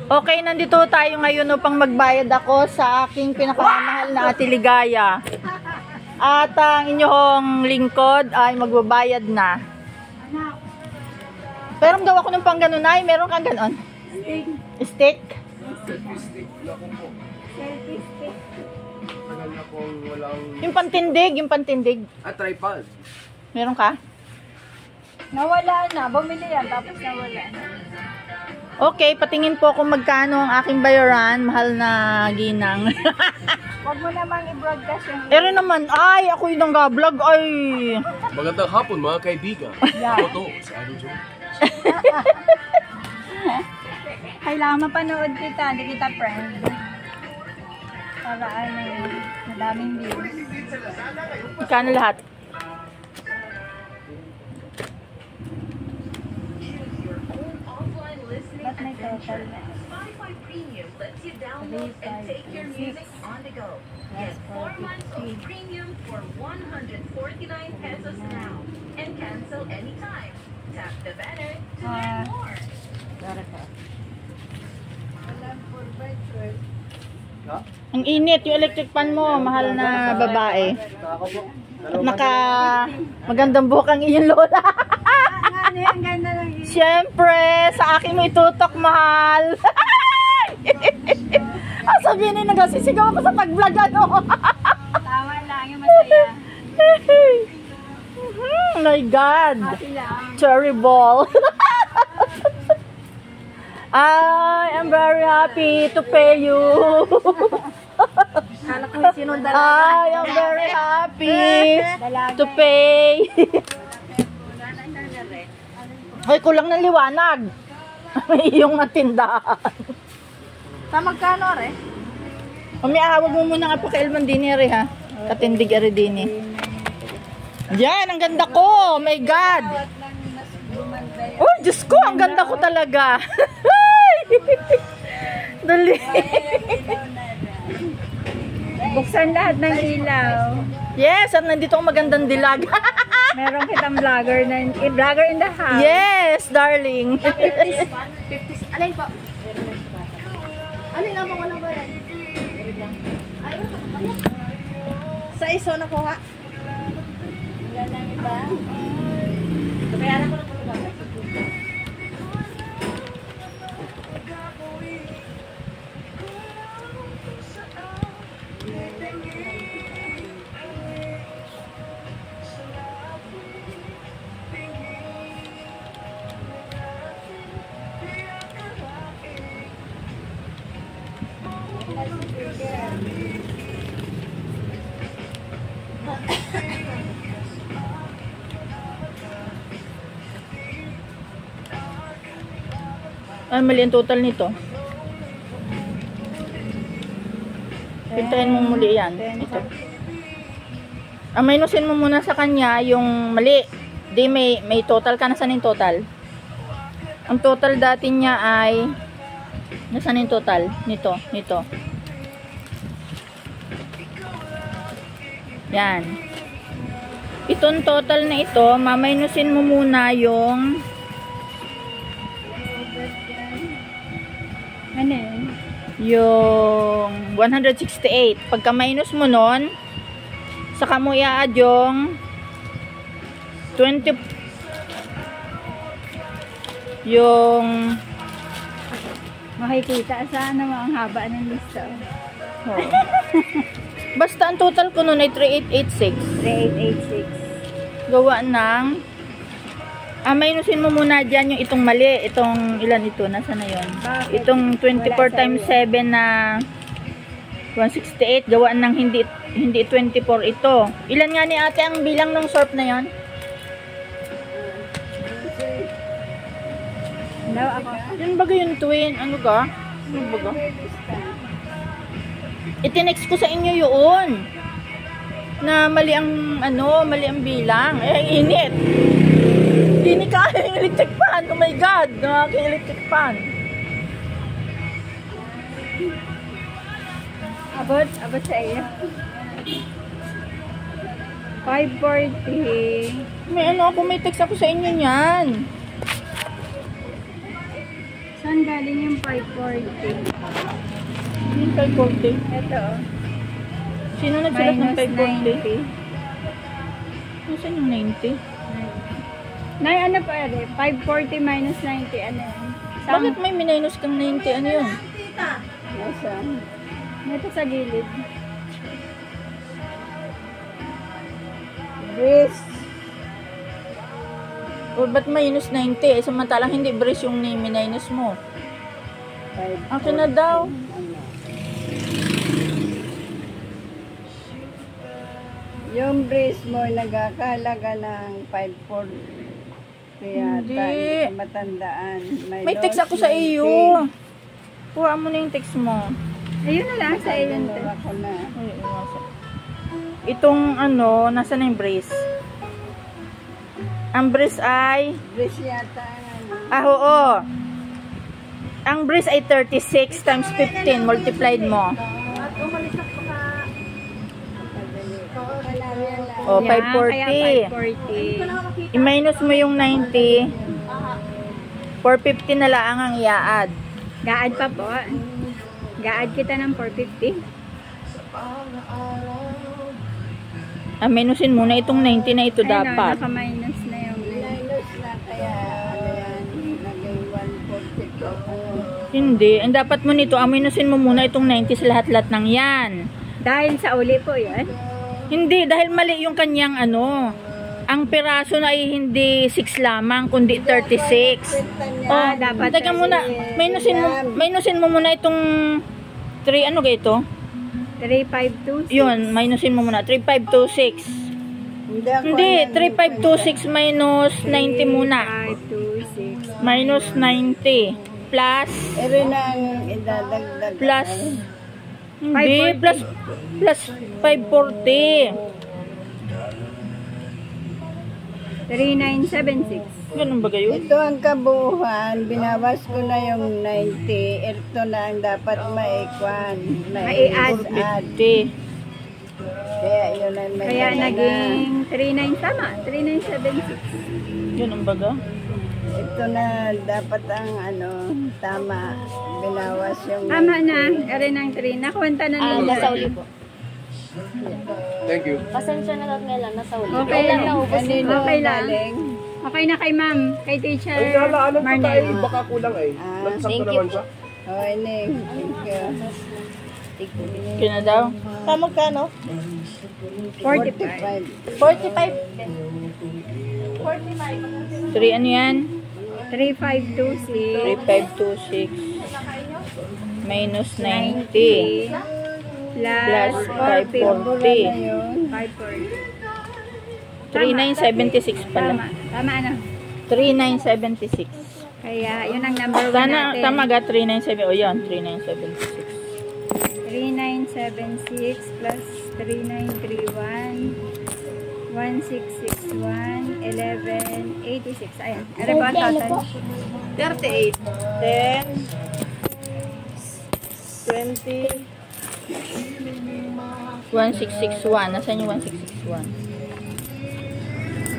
Okay, nandito tayo ngayon upang magbayad ako sa aking pinakamamahal na Ate Ligaya. At ang inyong lingkod ay magbabayad na. Pero daw ako ng pang ganun ay, meron kang ganon? Stick? Yung pantindig, yung pantindig. Tripod. Meron ka? Nawala na. Bumili yan, tapos nawala na. Okay, patingin po kung magkano ang aking bayaran. Mahal na ginang. Huwag mo namang i-broadcast yung... Ero naman, ay, ako yung nanggablog, ay. Magandang hapon mga kaibigan. Ako to, si Idol Joe. Kailangan mapanood kita, hindi kita friend. Para ano, madaming views. Magkano lahat? Ba't may total na? Spotify Premium lets you download and take your music on the go. Get 4 months of premium for 149 pesos now and cancel anytime. Tap the banner to learn more. Ang init, yung electric fan mo, mahal na babae. At magandang buhok ang iyong lola. Ang ganda lang yun. Siyempre, sa akin mo itutok, mahal. Sabihin na nagsisigaw ako sa pag-vlog, ano. Tama lang, yung masaya. Oh my God. Happy lang. Cherry ball. I am very happy to pay you. Kala ko sinong I am very happy to pay. Ay, kulang ng liwanag. May iyong natindahan. Sa magkano, re? Umiahawag mo muna nga pa kay Elman Dinere, ha? Katindig Aridini. Yan, ang ganda ko. Oh my God. Oh, Diyos ko, ang ganda ko talaga. Dali. Buksan lahat ng ilaw. Yes, at nandito ang magandang dilag. Meron kitang vlogger in the house. Yes, darling. 50s. Alin po? Alin lang po, walang bayan. Sa iso na po, ha? Wala lang iba. Kaya na po na po na ba? Ay, mali ang total nito. Pintayin mo muli yan. Ito. Minusin mo muna sa kanya yung mali. Di, may total ka. Nasaan yung total? Ang total dati niya ay nasaan yung total? Nito. Yan. Itong total na ito, maminusin mo muna yung Ano yun? yung 168. Pagka minus mo nun, saka mo i-add yung 20, yung Makikita sana ang haba ng lista. oh. Basta ang total ko nun ay 3886. 3886. Gawa ng minusin mo muna dyan yung itong mali. Itong ilan ito? Nasa na yun? Bakit? Itong 24 times 7 na 168. Gawaan ng hindi 24 ito. Ilan nga ni ate ang bilang ng surf na yon? Hello, ako. Yun baga yung twin. Ano ka? Ano baga? Itinext ko sa inyo yun. Na mali ang mali ang bilang. Init. Hindi ni kaya yung electric fan. Oh my God. Ang aking electric fan. Abot sa iyo. 540. May ako, may text ako sa inyo niyan. Saan galing yung 540? Yung 540. Ito. Sino nagsulat ng Minus 540? Nasaan yung 90? Nay, ano pa ere? 540 minus 90. Ano yan? Bakit may minus kang 90? Ano yun? Nasaan? Ito sa gilid. Brace. O ba't minus 90? Eh, samantalang hindi brace yung minus mo. Akin na daw. Yung brace mo nagkakalaga ng 540. Kaya Hindi. tayo matandaan. May text ako sa iyo. Kuha mo na yung text mo. Ayun na lang sa iyo. Ay, nasa. Itong ano, nasa na yung brace? Ang brace ay... Brace yata. Oo. Ang brace ay 36 times 15 multiplied mo. O, 540. 540. I-minus mo yung 90. 450 na lang ang iaad. Gaad pa po. Gaad kita ng 450. Minusin muna itong 90 na ito Ayun, dapat. naka-minus na yung Minus na kaya ano yan, naging 140 Hindi. Ang dapat mo nito, minusin mo muna itong 90 sa lahat-lahat ng yan. dahil sa uli po yan. Hindi, dahil mali yung kanyang ano. Ang piraso na ay hindi 6 lamang, kundi 36. Oh, dapat teka muna. Minusin mo muna itong 3, ano ito? 3526. Yun, minusin mo muna. 3526. Hindi, 3526 minus 90 muna. 3526. Minus 90. Plus, Eri na ang idadagdag. plus, hindi, plus 540. 3976. Ganun ba gayon? Ito ang kabuuan, binawas ko na yung 90. Ito na ang dapat maikwan. Mai-add. 50. Kaya yun ang may Kaya naging 39 tama. 3976. Ganun ba ga? Ito na dapat ang ano, tama. Binawas yung Tama na. Ere ng 3. Nakuwenta na nila. Nasa uli po. Thank you. Pasensya na lang ngayon, nasa uli. Okay lang. Kanino Okay lang. galing? Okay na kay ma'am. Kay teacher Ay, nalaanan ko tayo. Marnel. Baka kulang eh. Nagsakto thank you naman po. siya. Oh, Ining. Thank you. Kaya na daw? Tama ka, no? 45. 45. 3 ano yan? 3526. 3526 minus 90 plus 540. 540. 3976 pala. Tama ano? 3976. Kaya yun ang number 1 Sana natin. tama ga 397. O yan, 3976. 3976 plus 3931 1661 1186. Ayan. Ano ba ang total? 38. 10 20 1661. Nasaan yung 1661?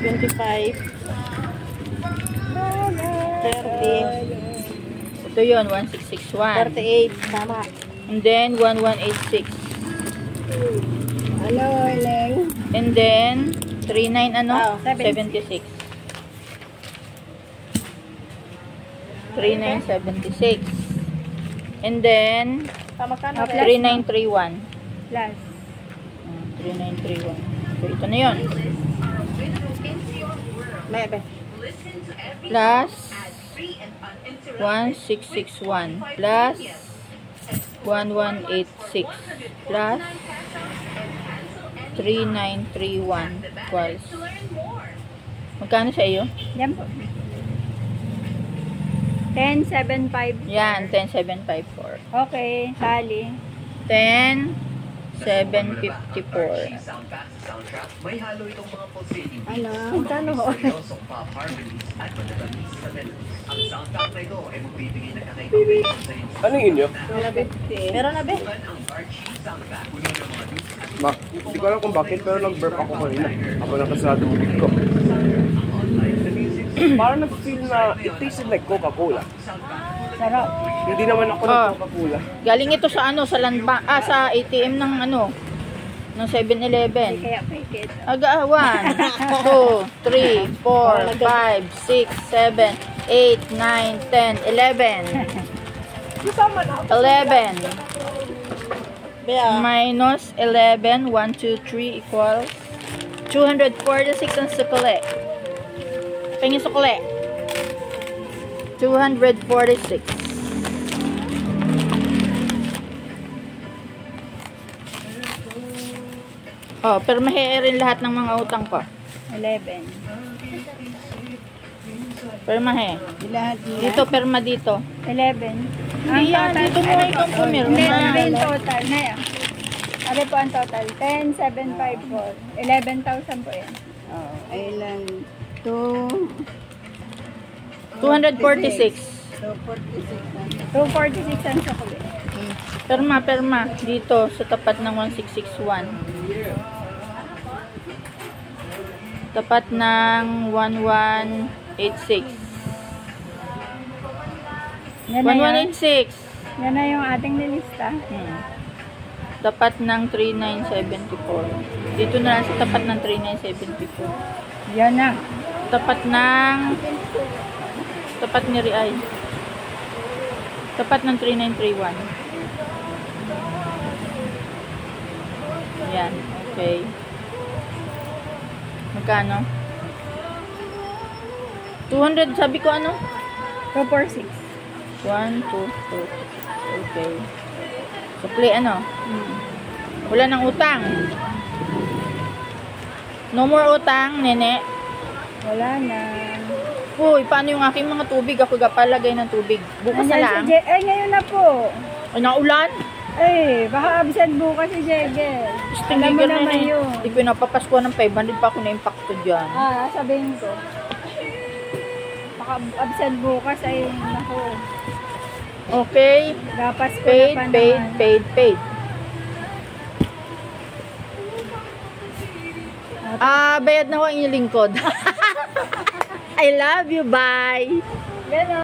25 30. Ito yun, 1661. 38. Tama. And then 1186. Ano, Ining? And then 39 ano? Oh, 76. 3976. And then Tama ka na. 3931. Plus. 3931. So ito na yun. May ba? Plus 1661 plus 1186 plus 3931 equals. Magkano sa iyo? Yan po. 1075. Yan, 10754. Okay. Tali. 10754. May halo itong mga pulsating Ano? Magkano ho? seryosong pop harmonies at matatamis sa melodies. Ang soundtrack na ito ay magbibigay ng kakaibang sa inyo. Ano yung inyo? Meron na ba? Ang Archie soundtrack. Puno ng mga news at Hindi ko alam kung bakit, pero nag-burp ako kanina. Ako nakasarado ang bibig ko. online na music. Parang nag-feel na it tasted like Coca-Cola. Soundtrack tulad Sarap. Hindi naman ako ng Coca-Cola. Galing ito sa ano, sa land bank, sa ATM ng ano, ng 7-Eleven. Kaya pwede. Aga, 1, 2, 3, 4, 5, 6, 7, 8, 9, 10, 11. 11. Minus 11, 1, 2, 3 equals 246 ang sukle. Pengin sukle. 246. Oh, permahe rin lahat ng mga utang ko. 11. Permahe. Lahat niya. Dito, perma dito. 11. Hindi yan, dito mo itong pumirma. Hindi, total na yan. Ano po ang total? 10,754. 11,000 po yan. Oh, ayun lang. 246. 246 ang sukli. Perma. Dito, sa tapat ng 1661. Tapat ng 1186. Yan na yun. 1186. Yan na yung ating nilista. Tapat ng 3974. Dito na lang sa tapat ng 3974. Yan na. Tapat ni Riay. Tapat ng 3931. Yan. Okay. Magkano? 200. Sabi ko ano? 246. 1, 2, 4. Okay. Supply ano? Wala nang utang. No more utang, nene. Wala na. Uy, paano yung aking mga tubig? Ako gapalagay ng tubig. Bukas na lang. Ay, ngayon na po. Ay, naulan? Ay, baka absent bukas si Jegel. Alam mo naman yun. Hindi ko napapaskuhan ng 500 pa ako na-impacto dyan. Sabihin ko. Baka absent bukas ay, naku. Okay. Gapas ko Paid, na pa paid, naman. paid. Bayad na ko ang inyong lingkod. I love you, bye. Ganon.